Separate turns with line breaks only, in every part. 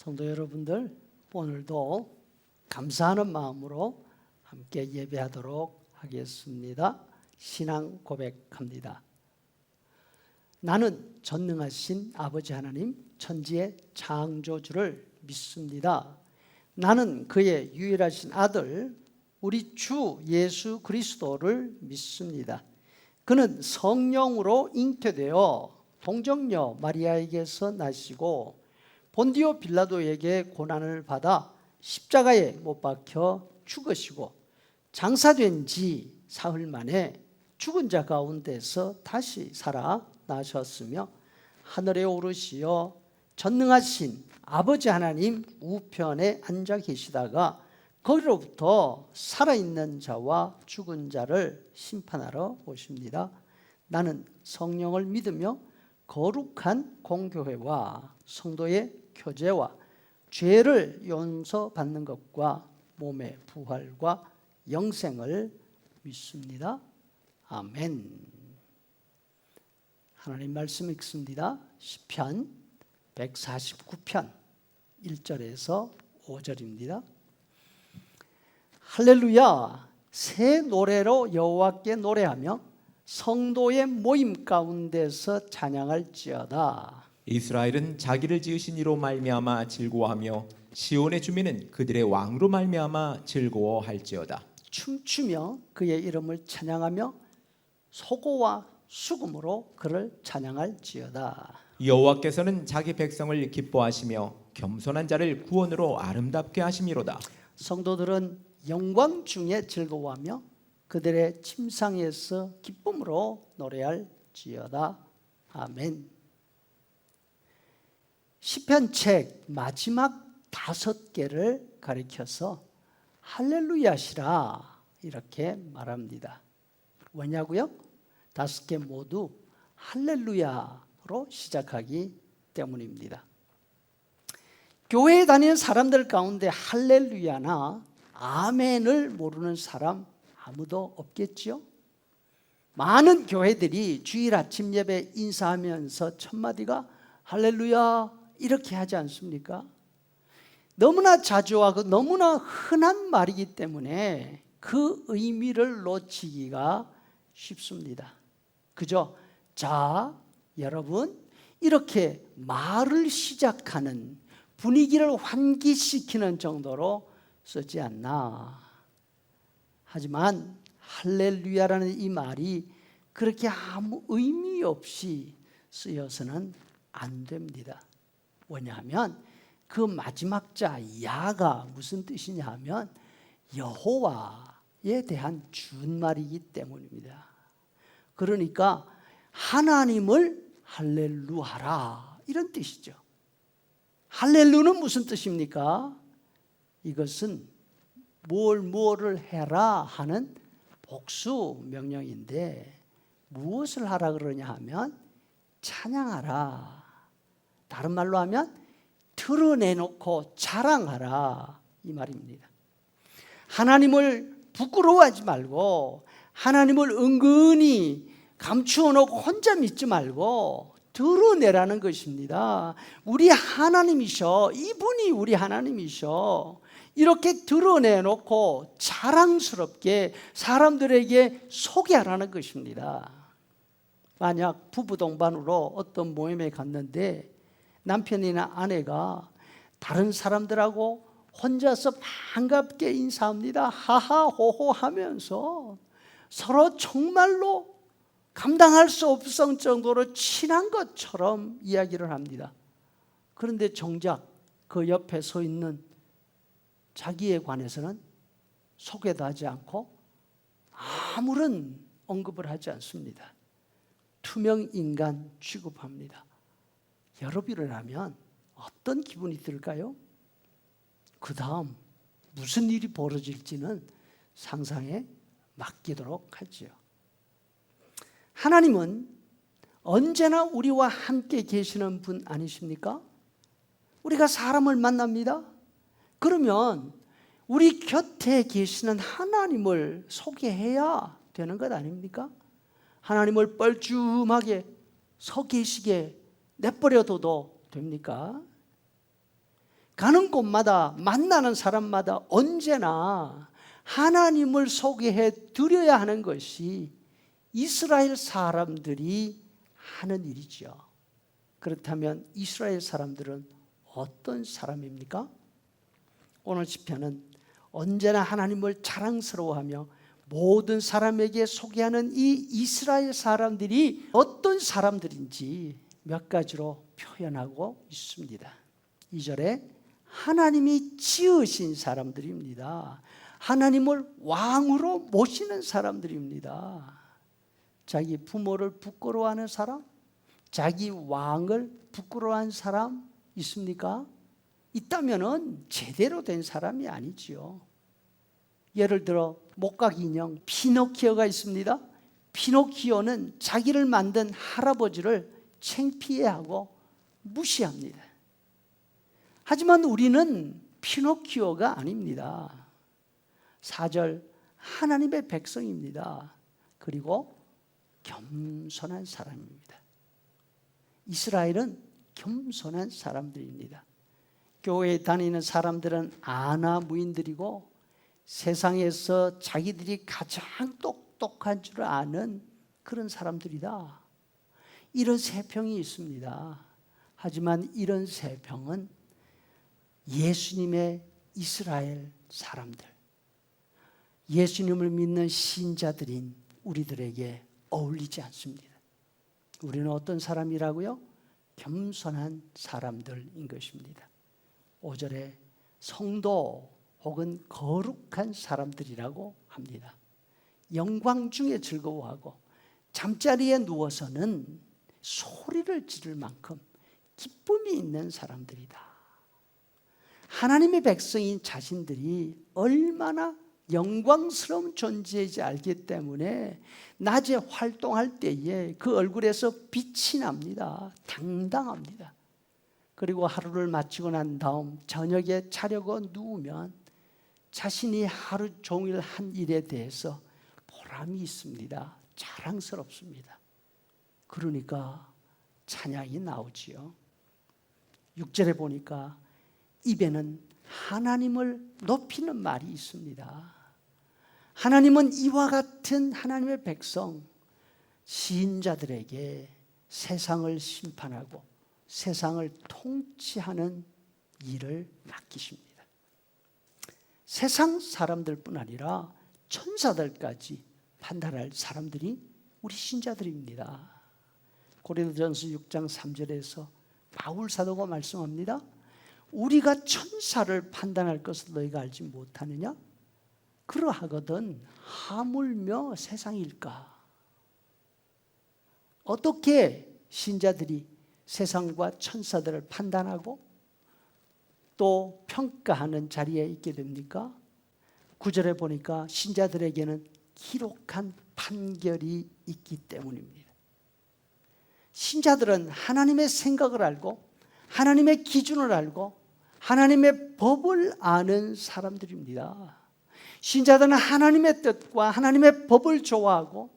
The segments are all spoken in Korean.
성도 여러분들, 오늘도 감사하는 마음으로 함께 예배하도록 하겠습니다. 신앙 고백합니다. 나는 전능하신 아버지 하나님, 천지의 창조주를 믿습니다. 나는 그의 유일하신 아들, 우리 주 예수 그리스도를 믿습니다. 그는 성령으로 잉태되어 동정녀 마리아에게서 나시고 본디오 빌라도에게 고난을 받아 십자가에 못 박혀 죽으시고 장사된 지 사흘 만에 죽은 자 가운데서 다시 살아나셨으며 하늘에 오르시어 전능하신 아버지 하나님 우편에 앉아 계시다가 거기로부터 살아있는 자와 죽은 자를 심판하러 오십니다. 나는 성령을 믿으며 거룩한 공교회와 성도의 교제와 죄를 용서받는 것과 몸의 부활과 영생을 믿습니다. 아멘. 하나님 말씀 읽습니다. 시편 149편 1절에서 5절입니다. 할렐루야, 새 노래로 여호와께 노래하며 성도의 모임 가운데서 찬양할지어다.
이스라엘은 자기를 지으신 이로 말미암아 즐거워하며 시온의 주민은 그들의 왕으로 말미암아 즐거워할지어다.
춤추며 그의 이름을 찬양하며 소고와 수금으로 그를 찬양할지어다.
여호와께서는 자기 백성을 기뻐하시며 겸손한 자를 구원으로 아름답게 하심이로다.
성도들은 영광 중에 즐거워하며 그들의 침상에서 기쁨으로 노래할지어다. 아멘. 시편책 마지막 5개를 가리켜서 할렐루야시라 이렇게 말합니다. 왜냐고요? 5개 모두 할렐루야로 시작하기 때문입니다. 교회에 다니는 사람들 가운데 할렐루야나 아멘을 모르는 사람 아무도 없겠지요? 많은 교회들이 주일 아침 예배 인사하면서 첫 마디가 할렐루야 이렇게 하지 않습니까? 너무나 자주 하고 너무나 흔한 말이기 때문에 그 의미를 놓치기가 쉽습니다. 그죠? 자, 여러분, 이렇게 말을 시작하는 분위기를 환기시키는 정도로 쓰지 않나. 하지만 할렐루야라는 이 말이 그렇게 아무 의미 없이 쓰여서는 안 됩니다. 왜냐하면 그 마지막 자 야가 무슨 뜻이냐 하면 여호와에 대한 준말이기 때문입니다. 그러니까 하나님을 할렐루하라 이런 뜻이죠. 할렐루는 무슨 뜻입니까? 이것은 무엇을 해라 하는 복수 명령인데 무엇을 하라 그러냐 하면 찬양하라. 다른 말로 하면 드러내놓고 자랑하라 이 말입니다. 하나님을 부끄러워하지 말고 하나님을 은근히 감추어놓고 혼자 믿지 말고 드러내라는 것입니다. 우리 하나님이셔. 이분이 우리 하나님이셔. 이렇게 드러내놓고 자랑스럽게 사람들에게 소개하라는 것입니다. 만약 부부 동반으로 어떤 모임에 갔는데 남편이나 아내가 다른 사람들하고 혼자서 반갑게 인사합니다. 하하호호 하면서 서로 정말로 감당할 수 없을 정도로 친한 것처럼 이야기를 합니다. 그런데 정작 그 옆에 서 있는 자기에 관해서는 소개도 하지 않고 아무런 언급을 하지 않습니다. 투명 인간 취급합니다. 여러분이라면 어떤 기분이 들까요? 그 다음 무슨 일이 벌어질지는 상상에 맡기도록 하지요. 하나님은 언제나 우리와 함께 계시는 분 아니십니까? 우리가 사람을 만납니다. 그러면 우리 곁에 계시는 하나님을 소개해야 되는 것 아닙니까? 하나님을 뻘쭘하게 서 계시게 내버려둬도 됩니까? 가는 곳마다 만나는 사람마다 언제나 하나님을 소개해 드려야 하는 것이 이스라엘 사람들이 하는 일이죠. 그렇다면 이스라엘 사람들은 어떤 사람입니까? 오늘 시편은 언제나 하나님을 자랑스러워하며 모든 사람에게 소개하는 이 이스라엘 사람들이 어떤 사람들인지 몇 가지로 표현하고 있습니다. 2절에 하나님이 지으신 사람들입니다. 하나님을 왕으로 모시는 사람들입니다. 자기 부모를 부끄러워하는 사람, 자기 왕을 부끄러워하는 사람 있습니까? 있다면은 제대로 된 사람이 아니지요. 예를 들어 목각 인형 피노키오가 있습니다. 피노키오는 자기를 만든 할아버지를 창피해하고 무시합니다. 하지만 우리는 피노키오가 아닙니다. 4절 하나님의 백성입니다. 그리고 겸손한 사람입니다. 이스라엘은 겸손한 사람들입니다. 교회에 다니는 사람들은 아나무인들이고 세상에서 자기들이 가장 똑똑한 줄 아는 그런 사람들이다. 이런 세평이 있습니다. 하지만 이런 세평은 예수님의 이스라엘 사람들, 예수님을 믿는 신자들인 우리들에게 어울리지 않습니다. 우리는 어떤 사람이라고요? 겸손한 사람들인 것입니다. 5절에 성도 혹은 거룩한 사람들이라고 합니다. 영광 중에 즐거워하고 잠자리에 누워서는 소리를 지를 만큼 기쁨이 있는 사람들이다. 하나님의 백성인 자신들이 얼마나 영광스러운 존재인지 알기 때문에 낮에 활동할 때에 그 얼굴에서 빛이 납니다. 당당합니다. 그리고 하루를 마치고 난 다음 저녁에 자려고 누우면 자신이 하루 종일 한 일에 대해서 보람이 있습니다. 자랑스럽습니다. 그러니까 찬양이 나오지요. 6절에 보니까 입에는 하나님을 높이는 말이 있습니다. 하나님은 이와 같은 하나님의 백성, 시인자들에게 세상을 심판하고 세상을 통치하는 일을 맡기십니다. 세상 사람들뿐 아니라 천사들까지 판단할 사람들이 우리 신자들입니다. 고린도전서 6장 3절에서 바울 사도가 말씀합니다. 우리가 천사를 판단할 것을 너희가 알지 못하느냐? 그러하거든 하물며 세상일까? 어떻게 신자들이 세상과 천사들을 판단하고 또 평가하는 자리에 있게 됩니까? 9절에 보니까 신자들에게는 기록한 판결이 있기 때문입니다. 신자들은 하나님의 생각을 알고 하나님의 기준을 알고 하나님의 법을 아는 사람들입니다. 신자들은 하나님의 뜻과 하나님의 법을 좋아하고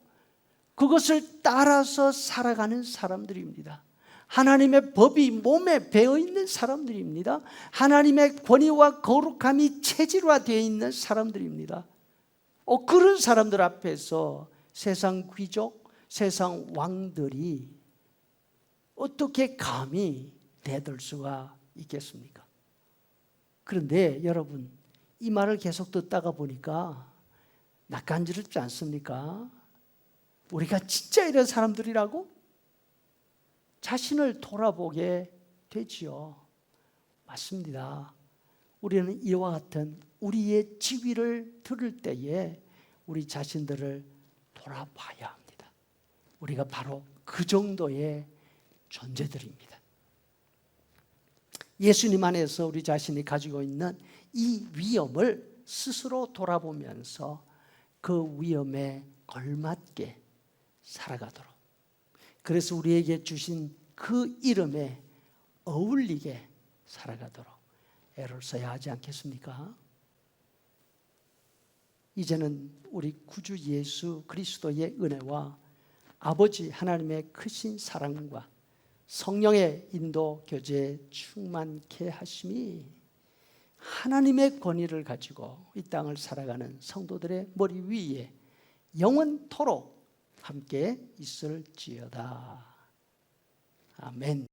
그것을 따라서 살아가는 사람들입니다. 하나님의 법이 몸에 배어 있는 사람들입니다. 하나님의 권위와 거룩함이 체질화되어 있는 사람들입니다. 그런 사람들 앞에서 세상 귀족, 세상 왕들이 어떻게 감히 대들 수가 있겠습니까? 그런데 여러분, 이 말을 계속 듣다가 보니까 낯간지럽지 않습니까? 우리가 진짜 이런 사람들이라고? 자신을 돌아보게 되지요. 맞습니다. 우리는 이와 같은 우리의 지위를 들을 때에 우리 자신들을 돌아봐야 합니다. 우리가 바로 그 정도의 존재들입니다. 예수님 안에서 우리 자신이 가지고 있는 이 위엄을 스스로 돌아보면서 그 위엄에 걸맞게 살아가도록, 그래서 우리에게 주신 그 이름에 어울리게 살아가도록 애를 써야 하지 않겠습니까? 이제는 우리 구주 예수 그리스도의 은혜와 아버지 하나님의 크신 사랑과 성령의 인도 교제에 충만케 하심이 하나님의 권위를 가지고 이 땅을 살아가는 성도들의 머리 위에 영원토록 함께 있을지어다. 아멘.